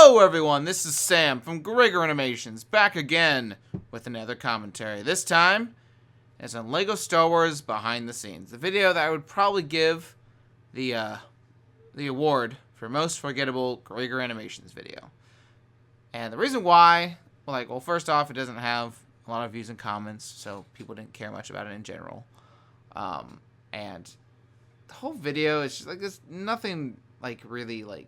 Hello everyone, this is Sam from Gregory Animations, back again with another commentary. This time, it's on LEGO Star Wars Behind the Scenes, the video that I would probably give the award for most forgettable Gregory Animations video. And the reason why, well, first off, it doesn't have a lot of views and comments, so people didn't care much about it in general. And the whole video is just like, there's nothing really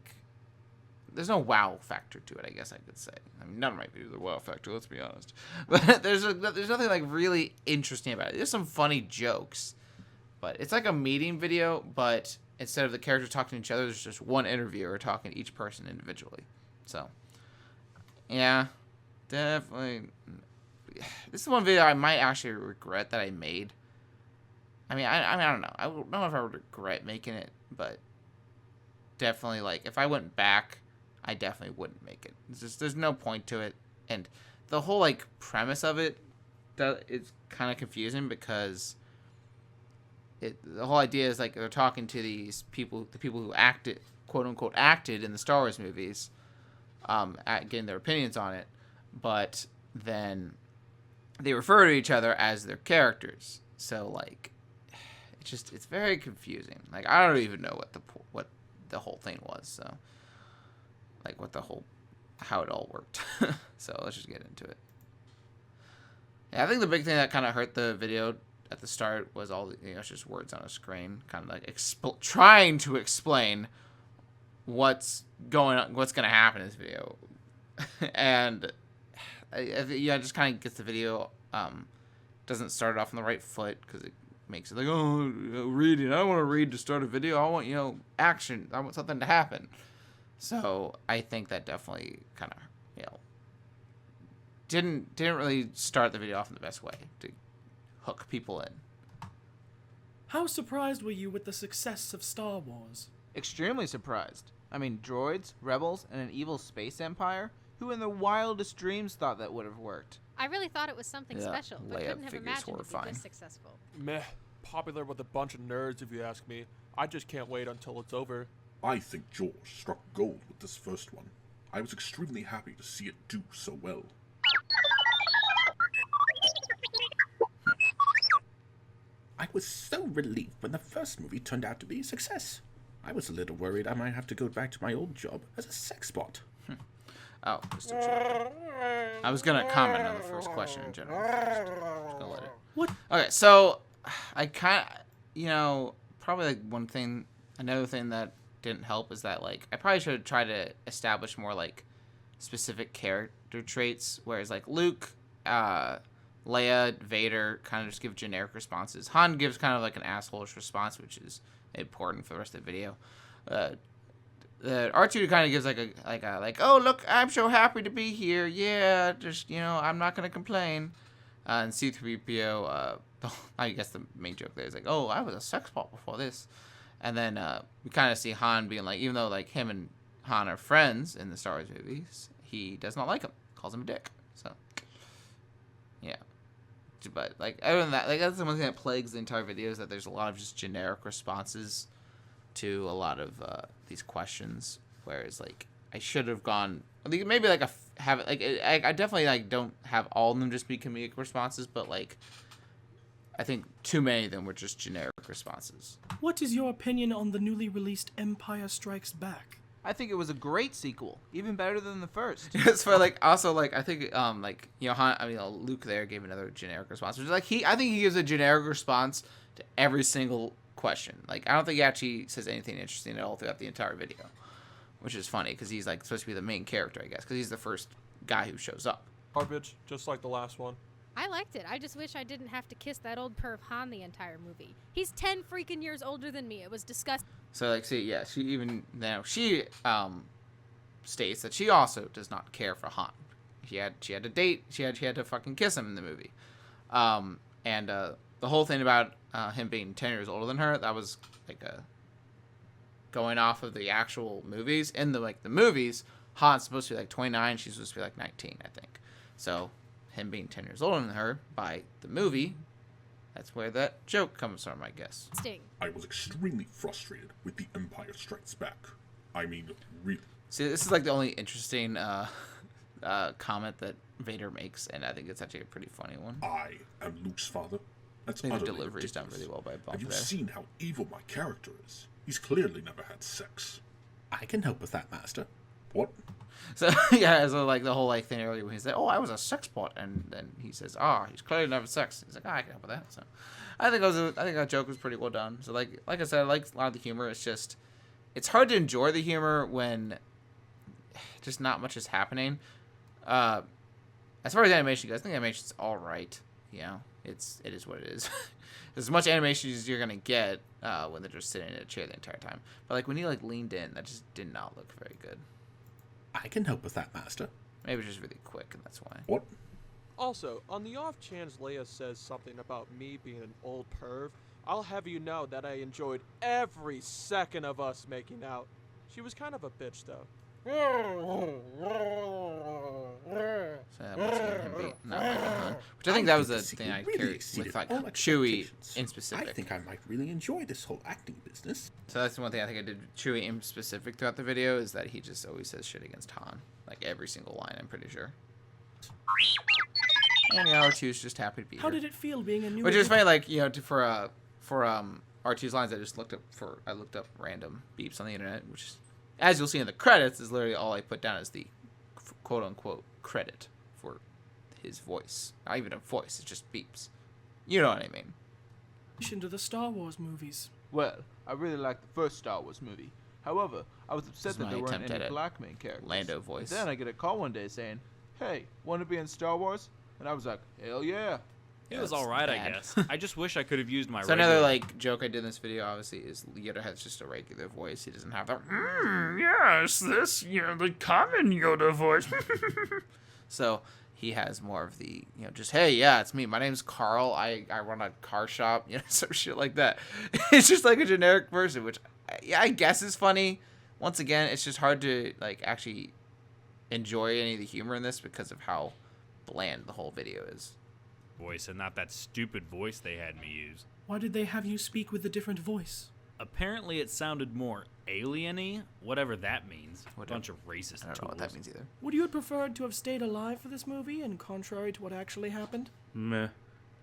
there's no wow factor to it, I guess I could say. I mean, none of my videos are wow factor, let's be honest. But there's nothing really interesting about it. There's some funny jokes, but it's like a meeting video, but instead of the characters talking to each other, there's just one interviewer talking to each person individually. So, yeah, definitely. This is one video I might actually regret that I made. I mean, I don't know. I don't know if I would regret making it, but definitely, if I went back, I definitely wouldn't make it. It's just, there's no point to it. And the whole, premise of it is kind of confusing because the whole idea is, they're talking to these people, the people who acted, quote-unquote, acted in the Star Wars movies, getting their opinions on it, but then they refer to each other as their characters. So, it's very confusing. I don't even know what the whole thing was, so how it all worked. So let's just get into it. Yeah, I think the big thing that kind of hurt the video at the start was all the, it's just words on a screen, kind of trying to explain what's going to happen in this video. And I just kind of gets the video doesn't start it off on the right foot because it makes it reading. I don't want to read to start a video. I want, action. I want something to happen. So I think that definitely kind of, didn't really start the video off in the best way to hook people in. How surprised were you with the success of Star Wars? Extremely surprised. I mean, droids, rebels, and an evil space empire? Who in their wildest dreams thought that would have worked? I really thought it was something special, but Leia couldn't have figure's imagined it horrifying. would be this successful. Meh. Popular with a bunch of nerds, if you ask me. I just can't wait until it's over. I think George struck gold with this first one. I was extremely happy to see it do so well. I was so relieved when the first movie turned out to be a success. I was a little worried I might have to go back to my old job as a sex bot. Oh, just a joke. I was going to comment on the first question in general. Just gonna let it. What? Okay, so I kind of, probably another thing that didn't help is that, I probably should have tried to establish more, specific character traits, whereas, Luke, Leia, Vader kind of just give generic responses. Han gives kind of, an asshole-ish response, which is important for the rest of the video. The R2 kind of gives oh, look, I'm so happy to be here. Yeah, just, I'm not going to complain. And C-3PO, I guess the main joke there is oh, I was a sex bot before this. And then we kind of see Han being even though him and Han are friends in the Star Wars movies, he does not like him. Calls him a dick. So, yeah. But other than that, that's the one thing that plagues the entire video is that there's a lot of just generic responses to a lot of these questions. Whereas I should have gone maybe I definitely don't have all of them just be comedic responses, but I think too many of them were just generic responses. What is your opinion on the newly released Empire Strikes Back? I think it was a great sequel, even better than the first. It's for also I think Han, Luke there gave another generic response, which is I think he gives a generic response to every single question. I don't think he actually says anything interesting at all throughout the entire video, which is funny because he's supposed to be the main character, I guess, because he's the first guy who shows up. Garbage, just like the last one. I liked it. I just wish I didn't have to kiss that old perv Han the entire movie. He's 10 freaking years older than me. It was disgusting. So she even now she states that she also does not care for Han. She had to date. She had to fucking kiss him in the movie. And the whole thing about him being 10 years older than her, that was going off of the actual movies. In the movies, Han's supposed to be 29. She's supposed to be 19, I think. So him being 10 years older than her by the movie, that's where that joke comes from, I guess. Sting. I was extremely frustrated with The Empire Strikes Back. I mean, really. See, this is like the only interesting comment that Vader makes, and I think it's actually a pretty funny one. I am Luke's father. That's I think the utterly delivery is done ridiculous. really well by Bob Have you there. seen how evil my character is? He's clearly never had sex. I can help with that, Master. What? So yeah, so like the whole like thing earlier when he said, "Oh, I was a sex bot," and then he says, "Oh, he's clearly never sex." He's like, "Oh, I can help with that." So I think that joke was pretty well done. So like I said, I like a lot of the humor. It's just it's hard to enjoy the humor when just not much is happening. As far as animation goes, I think animation's all right. You know, it is what it is. As much animation as you're gonna get when they're just sitting in a chair the entire time. But like when he like leaned in, that just did not look very good. I can help with that, Master. Maybe it's just really quick, and that's why. What? Also, on the off chance Leia says something about me being an old perv, I'll have you know that I enjoyed every second of us making out. She was kind of a bitch, though. So that once again him beat not like Han. Which I think that was the thing I carried with like Chewie in I specific. think I might really enjoy this whole acting business. So that's one thing I think I did with Chewie in specific throughout the video is that he just always says shit against Han. Like every single line, I'm pretty sure. And the R2 is just happy to be How here. did it feel being a new? Which is funny, like, you know, for R2's lines, I looked up random beeps on the internet, which is, as you'll see in the credits, is literally all I put down as the quote unquote credit for his voice. Not even a voice, it's just beeps. You know what I mean? To the Star Wars movies. Well, I really liked the first Star Wars movie. However, I was This upset is that my there weren't attempt any at a black main characters. Lando voice. Then I get a call one day saying, "Hey, want to be in Star Wars?" And I was like, "Hell yeah!" It was That's alright, I bad. guess. I just wish I could have used my So another regular... like joke I did in this video, obviously, is Yoda has just a regular voice. He doesn't have the yes, this the common Yoda voice. So he has more of the just hey it's me. My name's Carl. I run a car shop. Some shit like that. It's just like a generic person, which I guess is funny. Once again, it's just hard to like actually enjoy any of the humor in this because of how bland the whole video is. voice and not that stupid voice they had me use. Why did they have you speak with a different voice? Apparently it sounded more alien-y, whatever that means. Whatever. Bunch of racist I don't know what that means either. Would you have preferred to have stayed alive for this movie, and contrary to what actually happened? Meh.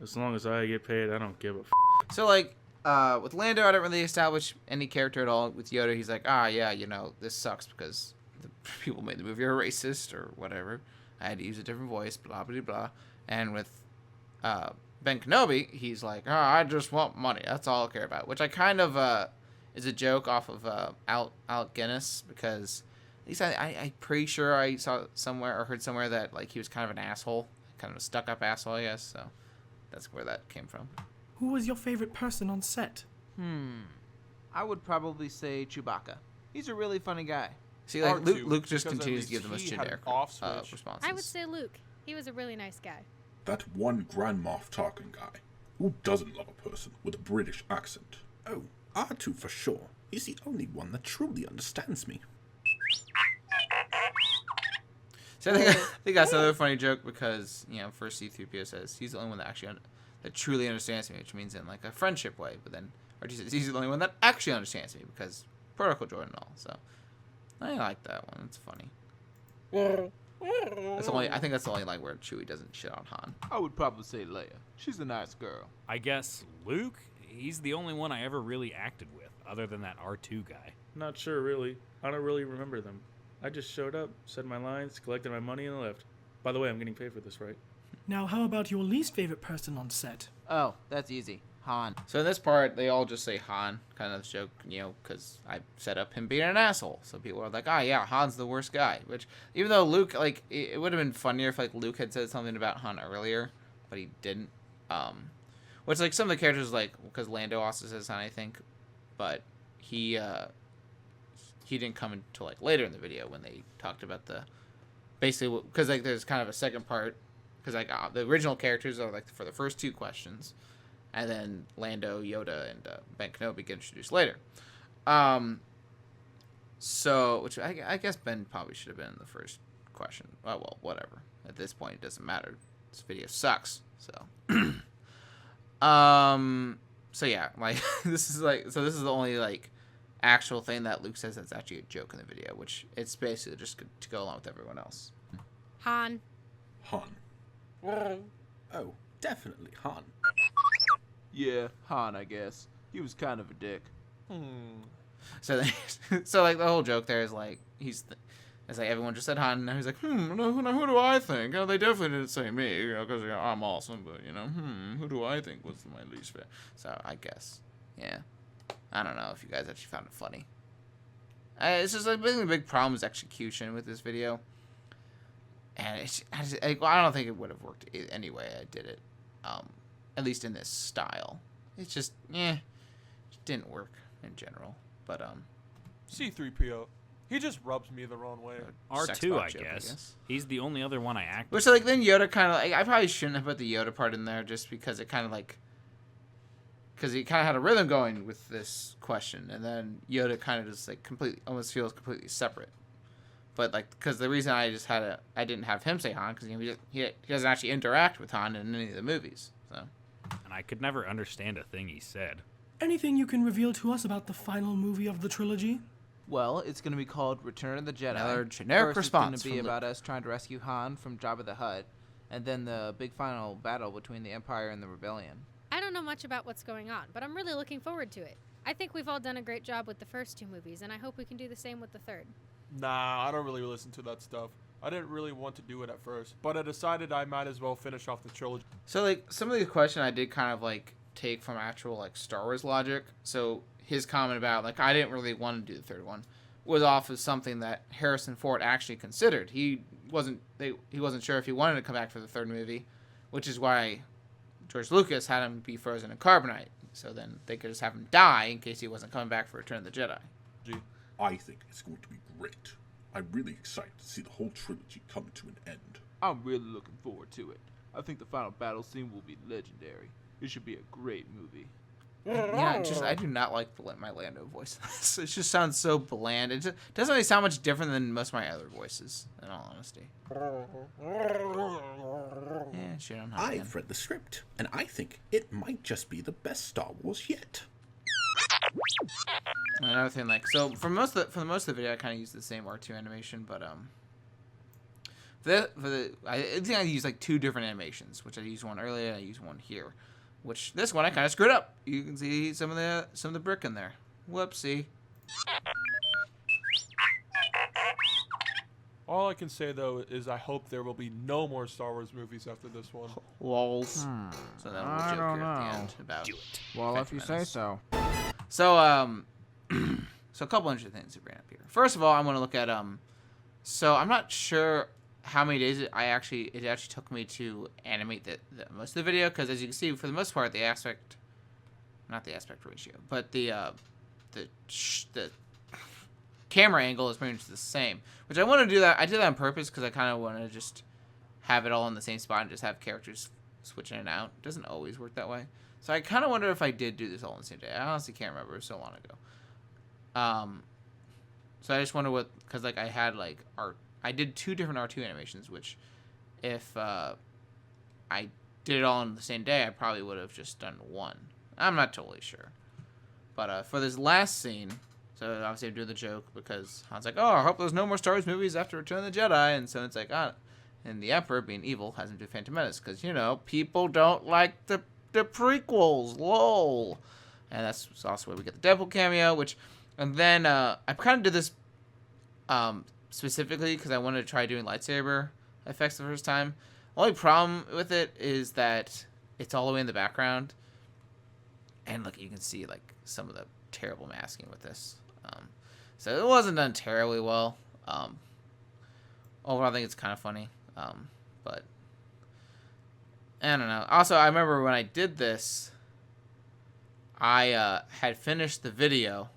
As long as I get paid, I don't give a f. So, like, with Lando, I don't really establish any character at all. With Yoda, he's like, yeah, this sucks because the people made the movie are racist or whatever. I had to use a different voice, blah, blah, blah. And with Ben Kenobi, he's like, I just want money. That's all I care about. Which I kind of is a joke off of Alec Guinness because at least I'm pretty sure I saw somewhere or heard somewhere that like he was kind of an asshole, kind of a stuck-up asshole, I guess. So that's where that came from. Who was your favorite person on set? I would probably say Chewbacca. He's a really funny guy. See, like R2, Luke just because at continues to least give the most he had an generic off switch. responses. I would say Luke. He was a really nice guy. That one Grand Moff Tarkin guy. Who doesn't love a person with a British accent? Oh, R2 for sure. He's the only one that truly understands me. So I think that's another funny joke because first C-3PO says he's the only one that actually that truly understands me, which means in like a friendship way. But then R2 says he's the only one that actually understands me because protocol droid and all. So I like that one. It's funny. I think that's the only like where Chewie doesn't shit on Han. I would probably say Leia. She's a nice girl. I guess Luke, he's the only one I ever really acted with, other than that R2 guy. Not sure, really. I don't really remember them. I just showed up, said my lines, collected my money, and left. By the way, I'm getting paid for this, right? Now, how about your least favorite person on set? Oh, that's easy. Han. So in this part, they all just say Han, kind of joke, because I set up him being an asshole. So people are like, yeah, Han's the worst guy. Which, even though Luke, like, it would have been funnier if, like, Luke had said something about Han earlier, but he didn't. Which, like, some of the characters, like, because Lando also says Han, I think, but he didn't come until, like, later in the video when they talked about basically, because, like, there's kind of a second part, because, like, the original characters are, like, for the first two questions. And then Lando, Yoda, and Ben Kenobi get introduced later. So, which I guess Ben probably should have been in the first question. Well, whatever. At this point, it doesn't matter. This video sucks. So, so yeah, like this is the only like actual thing that Luke says that's actually a joke in the video, which it's basically just to go along with everyone else. Han. Han. Oh, definitely Han. Yeah, Han, I guess. He was kind of a dick. So, so like the whole joke there is like it's like everyone just said Han, and he's like, who do I think? Oh, they definitely didn't say me, because I'm awesome, but who do I think was my least favorite? So I guess, yeah, I don't know if you guys actually found it funny. It's just like the big problem is execution with this video, and I don't think it would have worked anyway I did it, at least in this style. It's just it didn't work in general, but C-3PO. He just rubs me the wrong way. R2, I guess. He's the only other one I acted Which, like, then Yoda kind of, like, I probably shouldn't have put the Yoda part in there just because it kind of, like, because he kind of had a rhythm going with this question, and then Yoda kind of just, like, almost feels completely separate. But, like, because the reason I didn't have him say Han, because he doesn't actually interact with Han in any of the movies, so. and I could never understand a thing he said. Anything you can reveal to us about the final movie of the trilogy? Well, it's going to be called Return of the Jedi. Another generic First, response it's going to from be about Luke. us trying to rescue Han from Jabba the Hutt, and then the big final battle between the Empire and the Rebellion. I don't know much about what's going on, but I'm really looking forward to it. I think we've all done a great job with the first 2 movies, and I hope we can do the same with the third. Nah, I don't really listen to that stuff. I didn't really want to do it at first, but I decided I might as well finish off the trilogy. So, like, some of these questions I did kind of, like, take from actual, like, Star Wars logic. So, his comment about, like, I didn't really want to do the third one was off of something that Harrison Ford actually considered. He wasn't sure if he wanted to come back for the third movie, which is why George Lucas had him be frozen in carbonite. So then they could just have him die in case he wasn't coming back for Return of the Jedi. I think it's going to be great. I'm really excited to see the whole trilogy come to an end. I'm really looking forward to it. I think the final battle scene will be legendary. It should be a great movie. Yeah, I do not like my Lando voice. It just sounds so bland. It just doesn't really sound much different than most of my other voices, in all honesty. Yeah, shit on Han again. I've read the script, and I think it might just be the best Star Wars yet. Another thing, like, so for most of the video, I kind of use the same R2 animation, but I think I use like 2 different animations, which I used one earlier and I used one here. Which this one I kind of screwed up. You can see some of the brick in there. Whoopsie. All I can say, though, is I hope there will be no more Star Wars movies after this one. Lols. So then we'll joke here at the end about. Well, if you say so. So so a couple interesting things to bring up here. First of all, I'm going to look at so I'm not sure how many days it actually took me to animate the most of the video, because as you can see, for the most part, not the aspect ratio, but the camera angle is pretty much the same. Which I want to do that. I did that on purpose because I kind of want to just have it all in the same spot and just have characters switch in and out. It doesn't always work that way. So I kind of wonder if I did do this all on the same day. I honestly can't remember. It was so long ago. So I just wonder because like I did 2 different R2 animations, which if I did it all on the same day, I probably would have just done 1. I'm not totally sure. But for this last scene, so obviously I'm doing the joke because Han's like, oh, I hope there's no more Star Wars movies after Return of the Jedi. And so it's like, and the Emperor, being evil, has him do Phantom Menace because, people don't like the prequels, lol. And that's also where we get the Deadpool cameo, and then I kind of did this specifically because I wanted to try doing lightsaber effects the first time. Only problem with it is that it's all the way in the background, and look, you can see like some of the terrible masking with this. So it wasn't done terribly well. Overall, I think it's kind of funny, but I don't know. Also, I remember when I did this, I had finished the video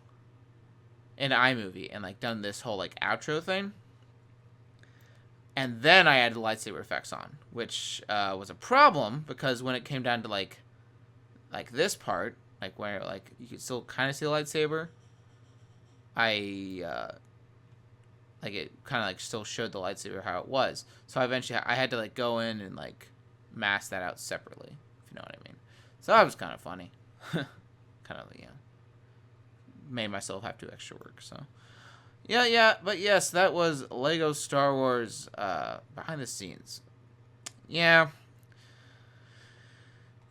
in iMovie and like done this whole like outro thing, and then I added lightsaber effects on, which was a problem because when it came down to like this part, like where like you could still kind of see the lightsaber, like it kind of like still showed the lightsaber how it was. So eventually I had to like go in and like mask that out separately, if you know what I mean. So that was kind of funny. Kind of, made myself have to do extra work. So, yeah. But yes, that was Lego Star Wars behind the scenes. Yeah.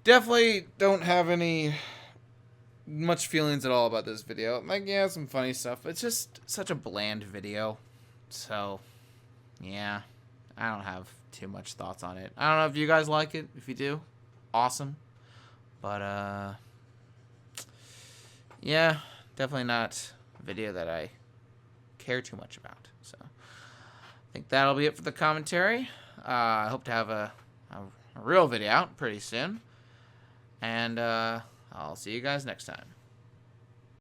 Definitely don't have any much feelings at all about this video. Like, yeah, some funny stuff. It's just such a bland video. So, yeah. I don't have too much thoughts on it. I don't know if you guys like it. If you do, awesome. But, yeah, definitely not a video that I care too much about. So, I think that'll be it for the commentary. I hope to have a real video out pretty soon. And I'll see you guys next time.